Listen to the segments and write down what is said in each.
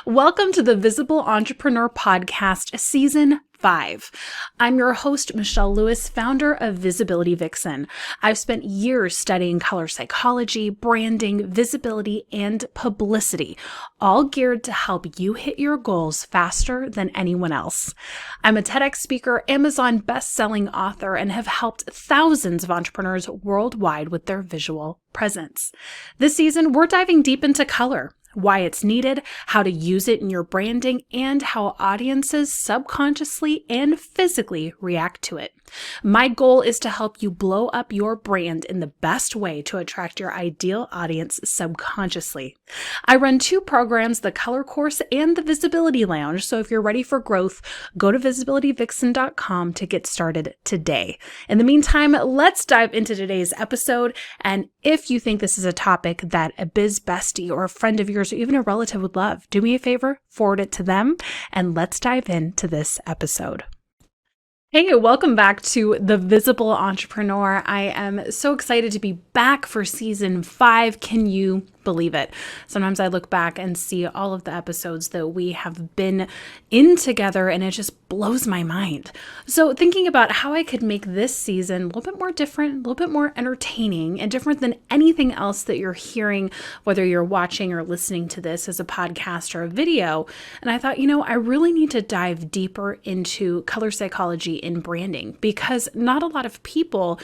Welcome to the Visible Entrepreneur Podcast, Season 5. I'm your host, Michelle Lewis, founder of Visibility Vixen. I've spent years studying color psychology, branding, visibility, and publicity, all geared to help you hit your goals faster than anyone else. I'm a TEDx speaker, Amazon best-selling author, and have helped thousands of entrepreneurs worldwide with their visual presence. This season, we're diving deep into color, why it's needed, how to use it in your branding, and how audiences subconsciously and physically react to it. My goal is to help you blow up your brand in the best way to attract your ideal audience subconsciously. I run 2 programs, the Color Course and the Visibility Lounge, so if you're ready for growth, go to visibilityvixen.com to get started today. In the meantime, let's dive into today's episode, and if you think this is a topic that a biz bestie or a friend of yours or even a relative would love, do me a favor, forward it to them, and let's dive into this episode. Hey, welcome back to The Visible Entrepreneur. I am so excited to be back for Season 5. Can you believe it? Sometimes I look back and see all of the episodes that we have been in together, and it just blows my mind. So thinking about how I could make this season a little bit more different, a little bit more entertaining, and different than anything else that you're hearing, whether you're watching or listening to this as a podcast or a video. And I thought, I really need to dive deeper into color psychology in branding, because not a lot of people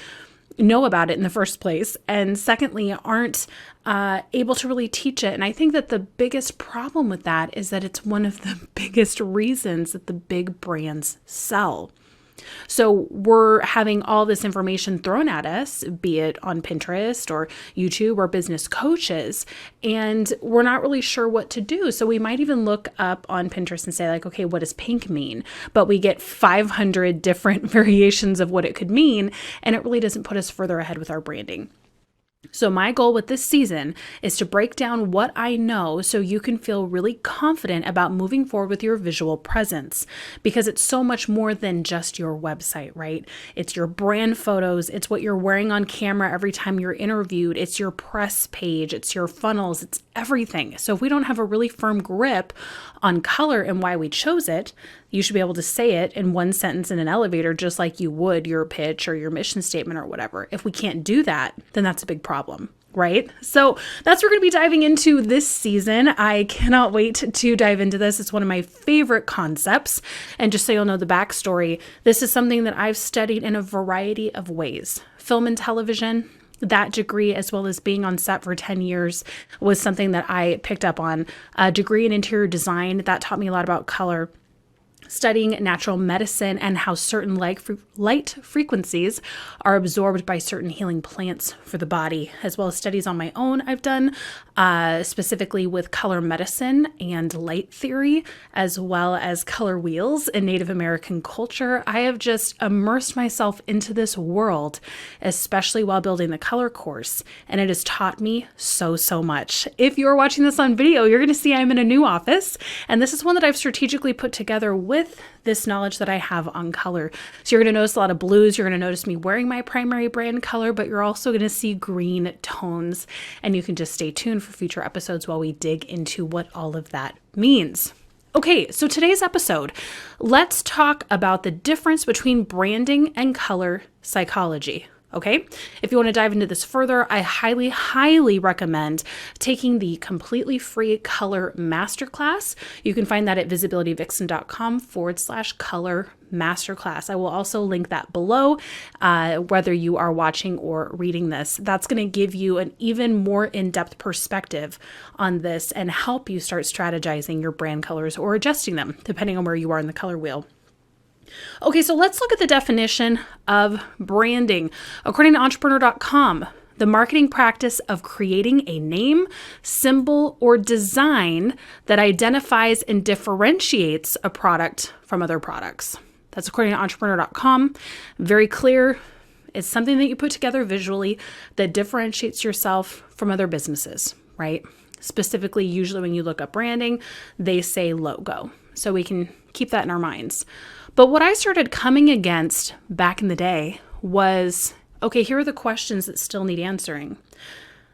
know about it in the first place, and secondly, aren't able to really teach it. And I think that the biggest problem with that is that it's one of the biggest reasons that the big brands sell. So we're having all this information thrown at us, be it on Pinterest or YouTube or business coaches, and we're not really sure what to do. So we might even look up on Pinterest and say like, okay, what does pink mean? But we get 500 different variations of what it could mean, and it really doesn't put us further ahead with our branding. So my goal with this season is to break down what I know so you can feel really confident about moving forward with your visual presence, because it's so much more than just your website, right? It's your brand photos. It's what you're wearing on camera every time you're interviewed. It's your press page. It's your funnels. It's everything. So if we don't have a really firm grip on color and why we chose it, you should be able to say it in one sentence in an elevator, just like you would your pitch or your mission statement or whatever. If we can't do that, then that's a big problem, right? So that's what we're going to be diving into this season. I cannot wait to dive into this. It's one of my favorite concepts. And just so you'll know the backstory, this is something that I've studied in a variety of ways. Film and television, that degree, as well as being on set for 10 years, was something that I picked up on. A degree in interior design, that taught me a lot about color. Studying natural medicine and how certain light frequencies are absorbed by certain healing plants for the body, as well as studies on my own I've done, specifically with color medicine and light theory, as well as color wheels in Native American culture. I have just immersed myself into this world, especially while building the color course, and it has taught me so much. If you're watching this on video, you're going to see I'm in a new office, and this is one that I've strategically put together with this knowledge that I have on color. So you're going to notice a lot of blues. You're going to notice me wearing my primary brand color, but you're also going to see green tones, and you can just stay tuned for future episodes while we dig into what all of that means. Okay, so today's episode, let's talk about the difference between branding and color psychology. Okay, if you want to dive into this further, I highly recommend taking the completely free color masterclass. You can find that at visibilityvixen.com/color masterclass. I will also link that below, whether you are watching or reading this. That's going to give you an even more in-depth perspective on this and help you start strategizing your brand colors or adjusting them, depending on where you are in the color wheel. Okay, so let's look at the definition of branding. According to entrepreneur.com, the marketing practice of creating a name, symbol, or design that identifies and differentiates a product from other products. That's according to entrepreneur.com. Very clear. It's something that you put together visually that differentiates yourself from other businesses, right? Specifically, usually when you look up branding, they say logo. So we can keep that in our minds. But what I started coming against back in the day was, okay, here are the questions that still need answering.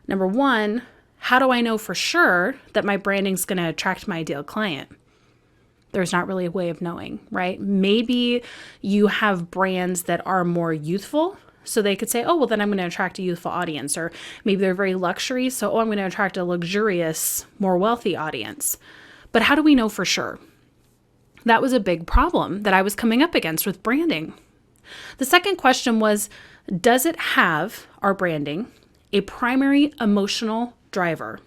Number one, how do I know for sure that my branding's going to attract my ideal client? There's not really a way of knowing, right? Maybe you have brands that are more youthful, so they could say, oh, well, then I'm going to attract a youthful audience. Or maybe they're very luxury, so, I'm going to attract a luxurious, more wealthy audience. But how do we know for sure? That was a big problem that I was coming up against with branding. The second question was, does it have, our branding, a primary emotional driver?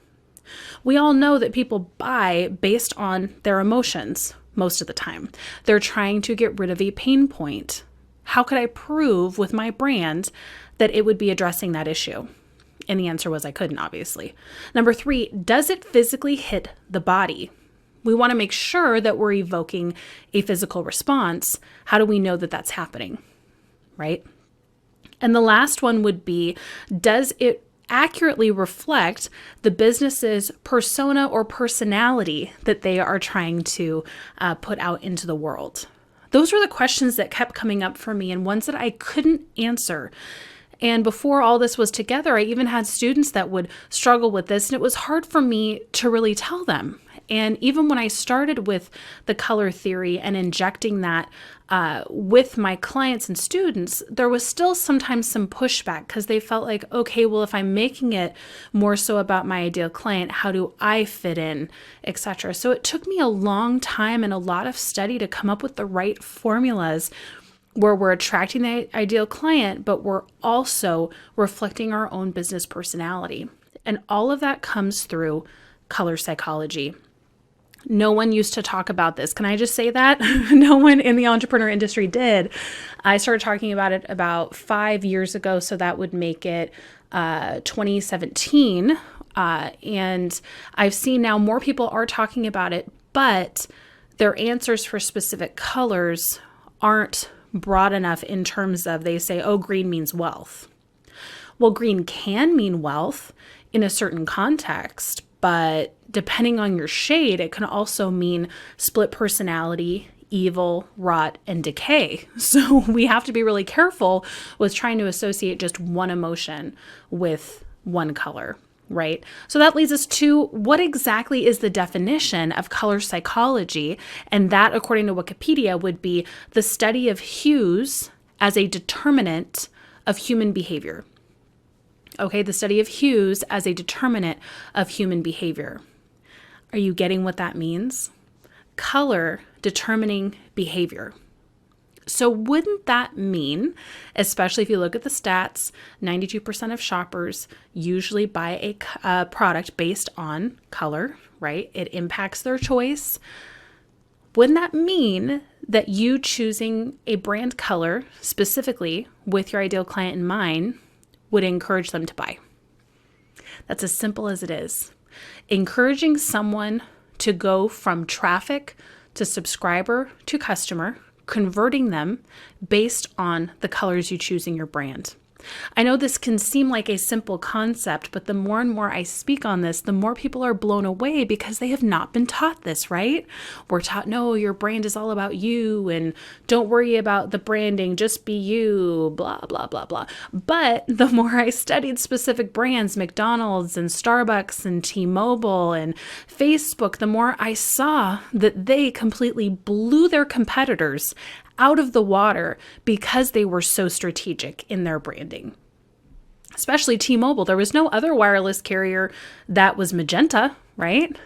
We all know that people buy based on their emotions most of the time. They're trying to get rid of a pain point. How could I prove with my brand that it would be addressing that issue? And the answer was I couldn't, obviously. Number 3, does it physically hit the body? We want to make sure that we're evoking a physical response. How do we know that that's happening, right? And the last one would be, does it accurately reflect the business's persona or personality that they are trying to put out into the world? Those were the questions that kept coming up for me and ones that I couldn't answer. And before all this was together, I even had students that would struggle with this, and it was hard for me to really tell them. And even when I started with the color theory and injecting that with my clients and students, there was still sometimes some pushback because they felt like, okay, well, if I'm making it more so about my ideal client, how do I fit in, etc. So it took me a long time and a lot of study to come up with the right formulas where we're attracting the ideal client, but we're also reflecting our own business personality. And all of that comes through color psychology. No one used to talk about this. Can I just say that? No one in the entrepreneur industry did. I started talking about it about 5 years ago, so that would make it 2017. And I've seen now more people are talking about it, but their answers for specific colors aren't broad enough in terms of, they say, oh, green means wealth. Well, green can mean wealth in a certain context, but depending on your shade, it can also mean split personality, evil, rot, and decay. So we have to be really careful with trying to associate just one emotion with one color, right? So that leads us to, what exactly is the definition of color psychology? And that, according to Wikipedia, would be the study of hues as a determinant of human behavior. Okay, the study of hues as a determinant of human behavior. Are you getting what that means? Color determining behavior. So wouldn't that mean, especially if you look at the stats, 92% of shoppers usually buy a product based on color, right? It impacts their choice. Wouldn't that mean that you choosing a brand color specifically with your ideal client in mind would encourage them to buy? That's as simple as it is. Encouraging someone to go from traffic to subscriber to customer, converting them based on the colors you choose in your brand. I know this can seem like a simple concept, but the more and more I speak on this, the more people are blown away because they have not been taught this, right? We're taught, no, your brand is all about you and don't worry about the branding, just be you, blah, blah, blah, blah. But the more I studied specific brands, McDonald's and Starbucks and T-Mobile and Facebook, the more I saw that they completely blew their competitors out of the water because they were so strategic in their branding. Especially T-Mobile. There was no other wireless carrier that was magenta, right?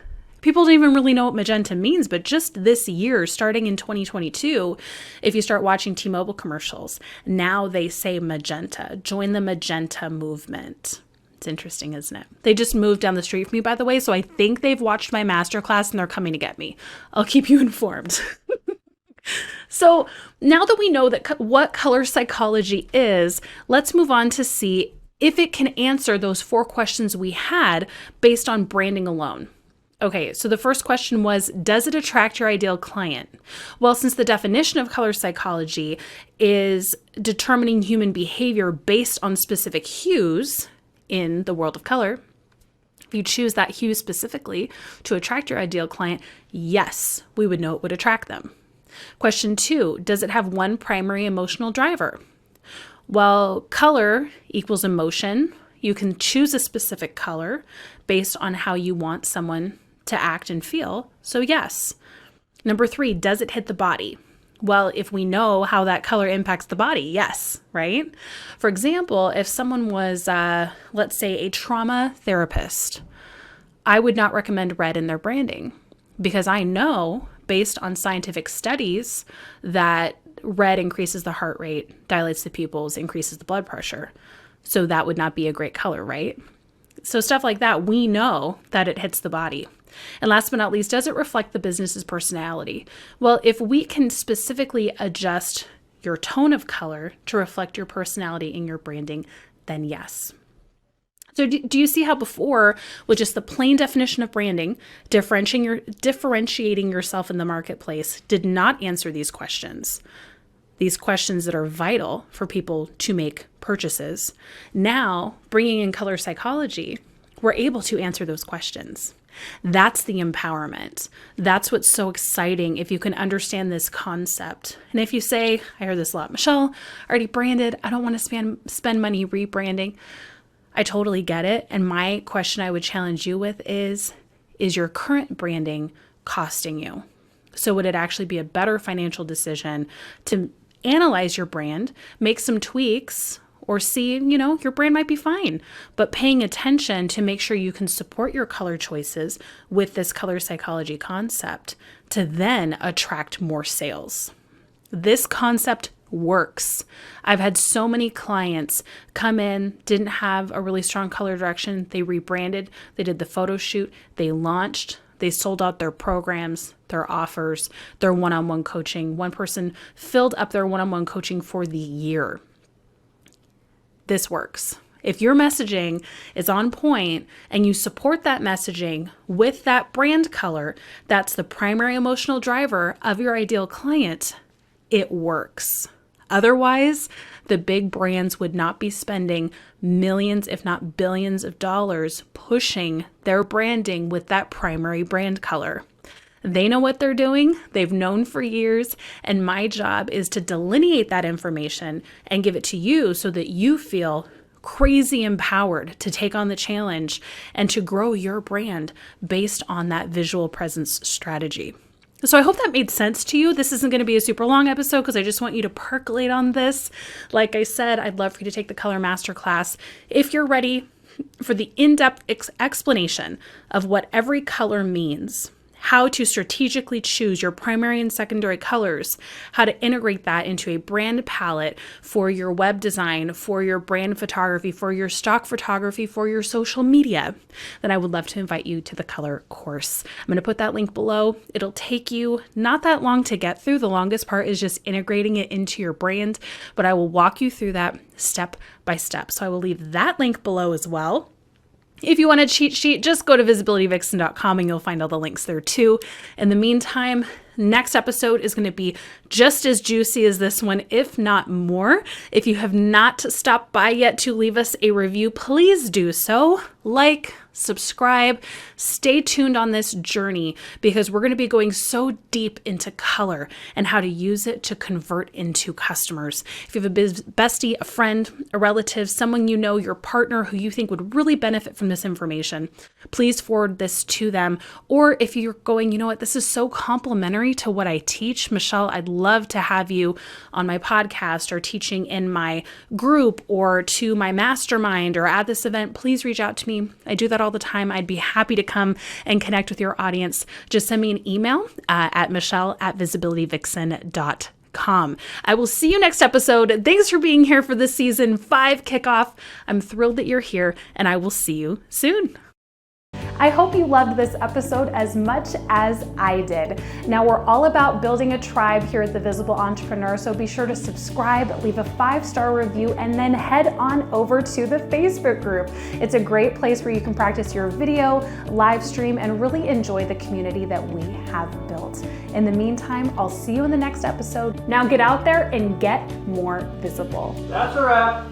People don't even really know what magenta means, but just this year, starting in 2022, if you start watching T-Mobile commercials, now they say magenta. Join the magenta movement. It's interesting, isn't it? They just moved down the street from me, by the way, so I think they've watched my masterclass and they're coming to get me. I'll keep you informed. So now that we know that what color psychology is, let's move on to see if it can answer those 4 questions we had based on branding alone. Okay, so the first question was, does it attract your ideal client? Well, since the definition of color psychology is determining human behavior based on specific hues in the world of color, if you choose that hue specifically to attract your ideal client, yes, we would know it would attract them. Question 2, does it have one primary emotional driver? Well, color equals emotion, You can choose a specific color based on how you want someone to act and feel. So yes. Number 3, does it hit the body? Well, if we know how that color impacts the body, yes, right? For example, if someone was, let's say, a trauma therapist, I would not recommend red in their branding because I know, based on scientific studies, that red increases the heart rate, dilates the pupils, increases the blood pressure. So that would not be a great color, right? So stuff like that, we know that it hits the body. And last but not least, does it reflect the business's personality? Well, if we can specifically adjust your tone of color to reflect your personality in your branding, then yes. So do you see how before, with just the plain definition of branding, differentiating yourself in the marketplace did not answer these questions that are vital for people to make purchases. Now, bringing in color psychology, we're able to answer those questions. That's the empowerment. That's what's so exciting if you can understand this concept. And if you say, I hear this a lot, Michelle, already branded, I don't want to spend money rebranding. I totally get it. And my question I would challenge you with is your current branding costing you? So would it actually be a better financial decision to analyze your brand, make some tweaks, or see, your brand might be fine, but paying attention to make sure you can support your color choices with this color psychology concept to then attract more sales. This concept works. I've had so many clients come in, didn't have a really strong color direction. They rebranded, they did the photo shoot, they launched, they sold out their programs, their offers, their one-on-one coaching. One person filled up their one-on-one coaching for the year. This works. If your messaging is on point and you support that messaging with that brand color, that's the primary emotional driver of your ideal client, it works. Otherwise, the big brands would not be spending millions, if not billions of dollars pushing their branding with that primary brand color. They know what they're doing. They've known for years. And my job is to delineate that information and give it to you so that you feel crazy empowered to take on the challenge and to grow your brand based on that visual presence strategy. So I hope that made sense to you. This isn't going to be a super long episode because I just want you to percolate on this. Like I said, I'd love for you to take the Color Masterclass if you're ready for the in-depth explanation of what every color means, how to strategically choose your primary and secondary colors, how to integrate that into a brand palette for your web design, for your brand photography, for your stock photography, for your social media, then I would love to invite you to the color course. I'm going to put that link below. It'll take you not that long to get through. The longest part is just integrating it into your brand, but I will walk you through that step by step. So I will leave that link below as well. If you want a cheat sheet, just go to visibilityvixen.com and you'll find all the links there too. In the meantime, next episode is going to be just as juicy as this one, if not more. If you have not stopped by yet to leave us a review, please do so. Like, subscribe, stay tuned on this journey because we're going to be going so deep into color and how to use it to convert into customers. If you have a bestie, a friend, a relative, someone you know, your partner who you think would really benefit from this information, please forward this to them. Or if you're going, you know what, this is so complimentary to what I teach, Michelle, I'd love to have you on my podcast or teaching in my group or to my mastermind or at this event, please reach out to me. I do that all the time. I'd be happy to come and connect with your audience. Just send me an email at michelle@visibilityvixen.com. I will see you next episode. Thanks for being here for the season 5 kickoff. I'm thrilled that you're here and I will see you soon. I hope you loved this episode as much as I did. Now we're all about building a tribe here at The Visible Entrepreneur, so be sure to subscribe, leave a 5-star review, and then head on over to the Facebook group. It's a great place where you can practice your video, live stream, and really enjoy the community that we have built. In the meantime, I'll see you in the next episode. Now get out there and get more visible. That's a wrap.